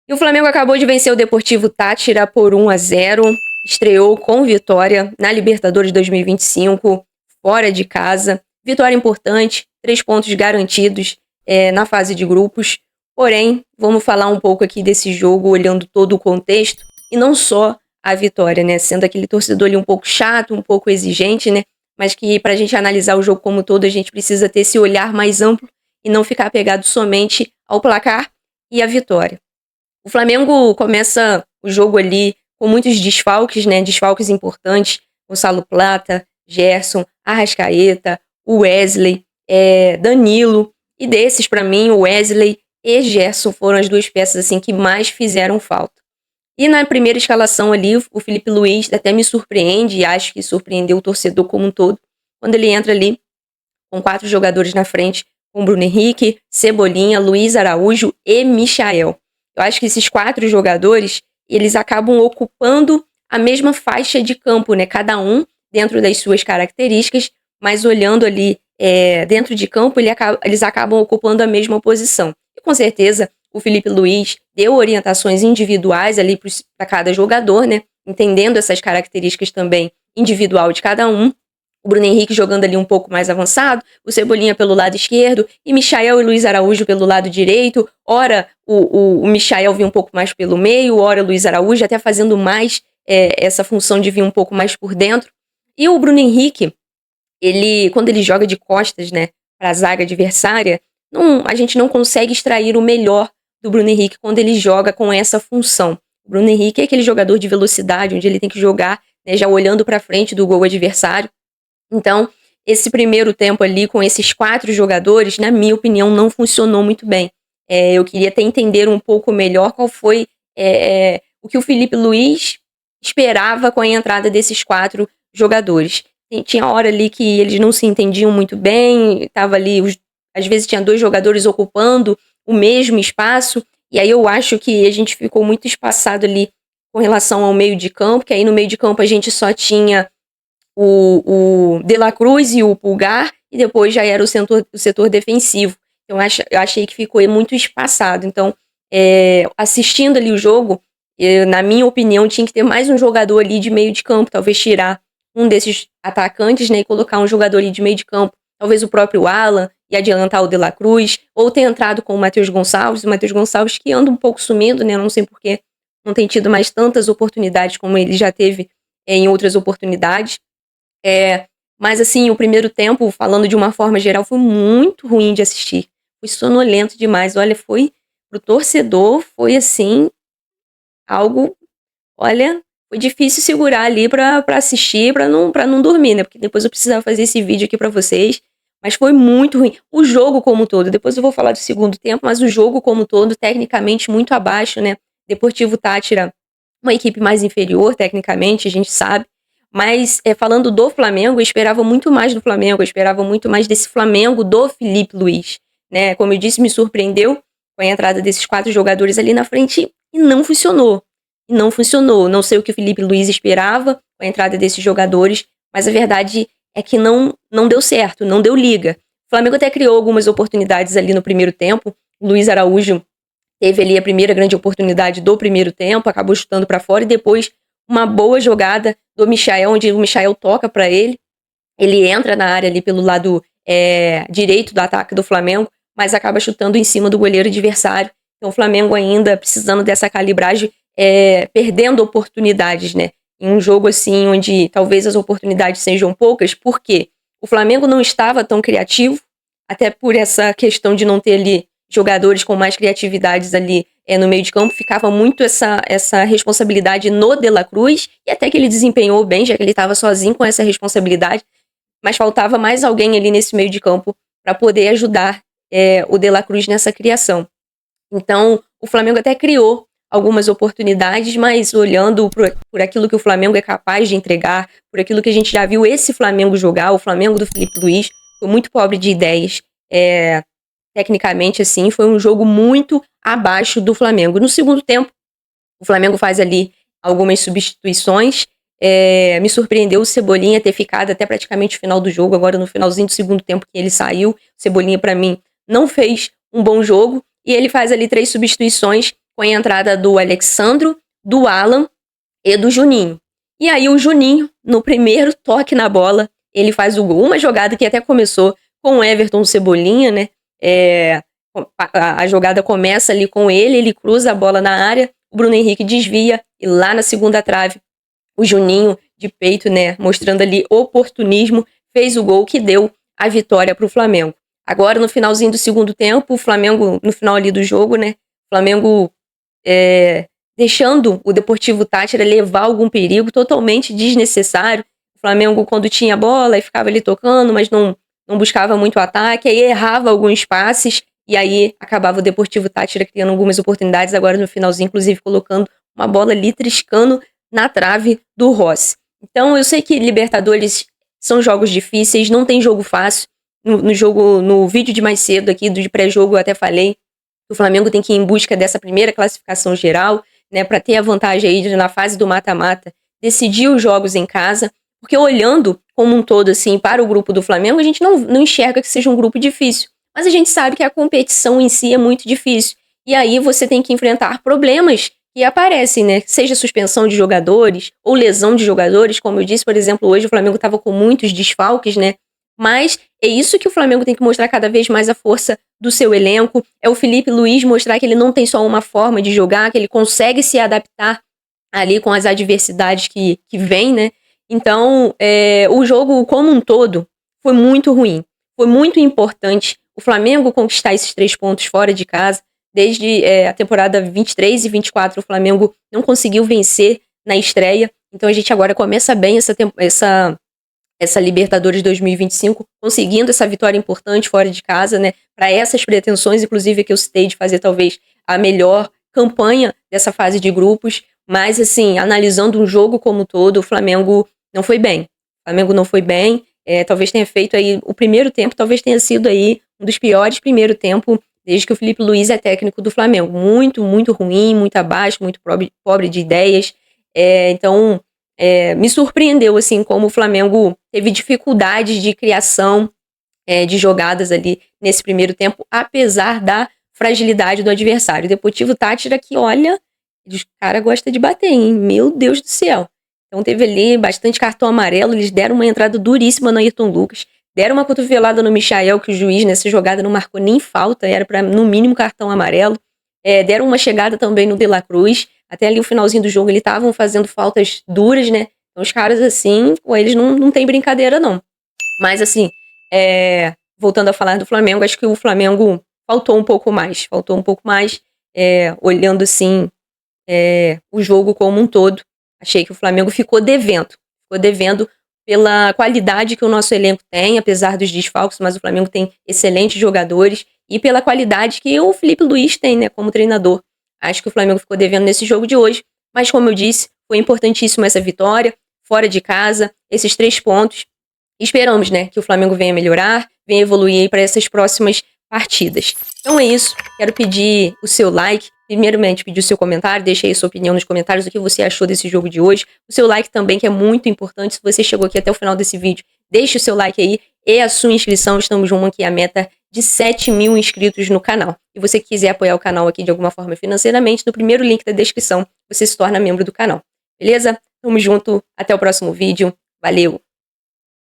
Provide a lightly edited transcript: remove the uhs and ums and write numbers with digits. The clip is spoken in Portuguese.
E o Flamengo acabou de vencer o Deportivo Táchira por 1-0, estreou com vitória na Libertadores 2025, fora de casa. Vitória importante, 3 pontos garantidos na fase de grupos. Porém, vamos falar um pouco aqui desse jogo, olhando todo o contexto, e não só a vitória, né? Sendo aquele torcedor ali um pouco chato, um pouco exigente, né? Mas que pra gente analisar o jogo como todo, a gente precisa ter esse olhar mais amplo e não ficar apegado somente ao placar e à vitória. O Flamengo começa o jogo ali com muitos desfalques, né? Desfalques importantes. Gonçalo Plata, Gerson, Arrascaeta, o Wesley, Danilo. E desses, pra mim, o Wesley e Gerson foram as 2 peças assim que mais fizeram falta. E na primeira escalação ali, o Felipe Luiz até me surpreende, e acho que surpreendeu o torcedor como um todo, quando ele entra ali com 4 jogadores na frente, com Bruno Henrique, Cebolinha, Luiz Araújo e Michael. Eu acho que esses 4 jogadores, eles acabam ocupando a mesma faixa de campo, né? Cada um dentro das suas características, mas olhando ali dentro de campo, eles acabam ocupando a mesma posição. E com certeza o Felipe Luiz deu orientações individuais ali para cada jogador, né? Entendendo essas características também individual de cada um. O Bruno Henrique jogando ali um pouco mais avançado, o Cebolinha pelo lado esquerdo, e Michael e Luiz Araújo pelo lado direito. Ora, o Michael vinha um pouco mais pelo meio, ora o Luiz Araújo até fazendo mais essa função de vir um pouco mais por dentro. E o Bruno Henrique, quando ele joga de costas, né, para a zaga adversária, a gente não consegue extrair o melhor do Bruno Henrique quando ele joga com essa função. O Bruno Henrique é aquele jogador de velocidade, onde ele tem que jogar, né, já olhando para frente do gol adversário. Então, esse primeiro tempo ali com esses 4 jogadores, na minha opinião, não funcionou muito bem. Eu queria até entender um pouco melhor qual foi o que o Felipe Luiz esperava com a entrada desses 4 jogadores. Tinha hora ali que eles não se entendiam muito bem, tava ali, às vezes tinha 2 jogadores ocupando o mesmo espaço, e aí eu acho que a gente ficou muito espaçado ali com relação ao meio de campo, que aí no meio de campo a gente só tinha o De La Cruz e o Pulgar, e depois já era o setor defensivo. Então eu achei que ficou muito espaçado. Então, assistindo ali o jogo, na minha opinião, tinha que ter mais um jogador ali de meio de campo, talvez tirar um desses atacantes, né, e colocar um jogador ali de meio de campo, talvez o próprio Alan, e adiantar o De La Cruz, ou ter entrado com o Matheus Gonçalves que anda um pouco sumindo, né, não sei porque não tem tido mais tantas oportunidades como ele já teve em outras oportunidades. Mas assim, o primeiro tempo, falando de uma forma geral, foi muito ruim de assistir. Foi sonolento demais. Olha, pro torcedor, foi assim, algo, olha, foi difícil segurar ali pra assistir, pra não dormir, né? Porque depois eu precisava fazer esse vídeo aqui pra vocês. Mas foi muito ruim. O jogo como um todo, depois eu vou falar do segundo tempo, mas o jogo como um todo, tecnicamente, muito abaixo, né? Deportivo Táchira, uma equipe mais inferior, tecnicamente, a gente sabe. Mas, falando do Flamengo, eu esperava muito mais do Flamengo, eu esperava muito mais desse Flamengo do Felipe Luiz, né? Como eu disse, me surpreendeu com a entrada desses 4 jogadores ali na frente e não funcionou. Não sei o que o Felipe Luiz esperava com a entrada desses jogadores, mas a verdade é que não deu certo, não deu liga. O Flamengo até criou algumas oportunidades ali no primeiro tempo. O Luiz Araújo teve ali a primeira grande oportunidade do primeiro tempo, acabou chutando para fora, e depois uma boa jogada do Michael, onde o Michael toca para ele. Ele entra na área ali pelo lado direito do ataque do Flamengo, mas acaba chutando em cima do goleiro adversário. Então o Flamengo ainda precisando dessa calibragem, perdendo oportunidades, né? Em um jogo assim, onde talvez as oportunidades sejam poucas, porque o Flamengo não estava tão criativo, até por essa questão de não ter ali jogadores com mais criatividades ali no meio de campo, ficava muito essa responsabilidade no De La Cruz, e até que ele desempenhou bem, já que ele estava sozinho com essa responsabilidade, mas faltava mais alguém ali nesse meio de campo para poder ajudar o De La Cruz nessa criação. Então, o Flamengo até criou algumas oportunidades, mas olhando por aquilo que o Flamengo é capaz de entregar, por aquilo que a gente já viu esse Flamengo jogar, o Flamengo do Felipe Luiz, foi muito pobre de ideias. Tecnicamente, assim, foi um jogo muito abaixo do Flamengo. No segundo tempo, o Flamengo faz ali algumas substituições. Me surpreendeu o Cebolinha ter ficado até praticamente o final do jogo, agora no finalzinho do segundo tempo que ele saiu. O Cebolinha, para mim, não fez um bom jogo, e ele faz ali 3 substituições com a entrada do Alexandro, do Alan e do Juninho. E aí o Juninho, no primeiro toque na bola, ele faz o gol. Uma jogada que até começou com o Everton Cebolinha, né? A jogada começa ali com ele cruza a bola na área, o Bruno Henrique desvia e lá na segunda trave, o Juninho de peito, né? Mostrando ali oportunismo, fez o gol que deu a vitória para o Flamengo. Agora, no finalzinho do segundo tempo, o Flamengo, no final ali do jogo, né? O Flamengo deixando o Deportivo Táchira levar algum perigo totalmente desnecessário. O Flamengo, quando tinha bola, ficava ali tocando, mas não buscava muito ataque, aí errava alguns passes, e aí acabava o Deportivo Táchira criando algumas oportunidades, agora no finalzinho, inclusive colocando uma bola ali triscando na trave do Rossi. Então, eu sei que Libertadores são jogos difíceis, não tem jogo fácil. No vídeo de mais cedo aqui, de pré-jogo, eu até falei que o Flamengo tem que ir em busca dessa primeira classificação geral, né, para ter a vantagem aí de, na fase do mata-mata, decidir os jogos em casa, porque olhando como um todo, assim, para o grupo do Flamengo, a gente não enxerga que seja um grupo difícil, mas a gente sabe que a competição em si é muito difícil, e aí você tem que enfrentar problemas que aparecem, né, seja suspensão de jogadores, ou lesão de jogadores, como eu disse, por exemplo, hoje o Flamengo estava com muitos desfalques, né, mas é isso que o Flamengo tem que mostrar cada vez mais a força do seu elenco. É o Felipe Luiz mostrar que ele não tem só uma forma de jogar, que ele consegue se adaptar ali com as adversidades que vem, né? Então, o jogo como um todo foi muito ruim. Foi muito importante o Flamengo conquistar esses 3 pontos fora de casa. Desde a temporada 23 e 24, o Flamengo não conseguiu vencer na estreia. Então, a gente agora começa bem essa Libertadores 2025, conseguindo essa vitória importante fora de casa, né, para essas pretensões, inclusive que eu citei de fazer talvez a melhor campanha dessa fase de grupos, mas assim, analisando um jogo como um todo, o Flamengo não foi bem. O Flamengo não foi bem, talvez tenha feito aí, o primeiro tempo talvez tenha sido aí um dos piores primeiro tempo desde que o Felipe Luiz é técnico do Flamengo. Muito, muito ruim, muito abaixo, muito pobre de ideias, então me surpreendeu, assim, como o Flamengo teve dificuldades de criação de jogadas ali nesse primeiro tempo, apesar da fragilidade do adversário. O Deportivo Táchira que, olha, os caras gostam de bater, hein? Meu Deus do céu. Então teve ali bastante cartão amarelo, eles deram uma entrada duríssima no Ayrton Lucas, deram uma cotovelada no Michael, que o juiz nessa jogada não marcou nem falta, era para no mínimo cartão amarelo. Deram uma chegada também no De La Cruz, até ali o finalzinho do jogo, eles estavam fazendo faltas duras, né? Então os caras, assim, com eles não tem brincadeira, não. Mas, assim, voltando a falar do Flamengo, acho que o Flamengo faltou um pouco mais, olhando, assim, o jogo como um todo. Achei que o Flamengo ficou devendo pela qualidade que o nosso elenco tem, apesar dos desfalques, mas o Flamengo tem excelentes jogadores, e pela qualidade que o Felipe Luiz tem, né, como treinador. Acho que o Flamengo ficou devendo nesse jogo de hoje, mas como eu disse, foi importantíssima essa vitória, fora de casa, esses 3 pontos. Esperamos, né, que o Flamengo venha melhorar, venha evoluir para essas próximas partidas. Então é isso, quero pedir o seu like, primeiramente pedir o seu comentário, deixe aí a sua opinião nos comentários, o que você achou desse jogo de hoje. O seu like também, que é muito importante, se você chegou aqui até o final desse vídeo, deixe o seu like aí e a sua inscrição, estamos rumo aqui à meta de 7.000 inscritos no canal. E você quiser apoiar o canal aqui de alguma forma financeiramente, no primeiro link da descrição, você se torna membro do canal. Beleza? Tamo junto, até o próximo vídeo, valeu!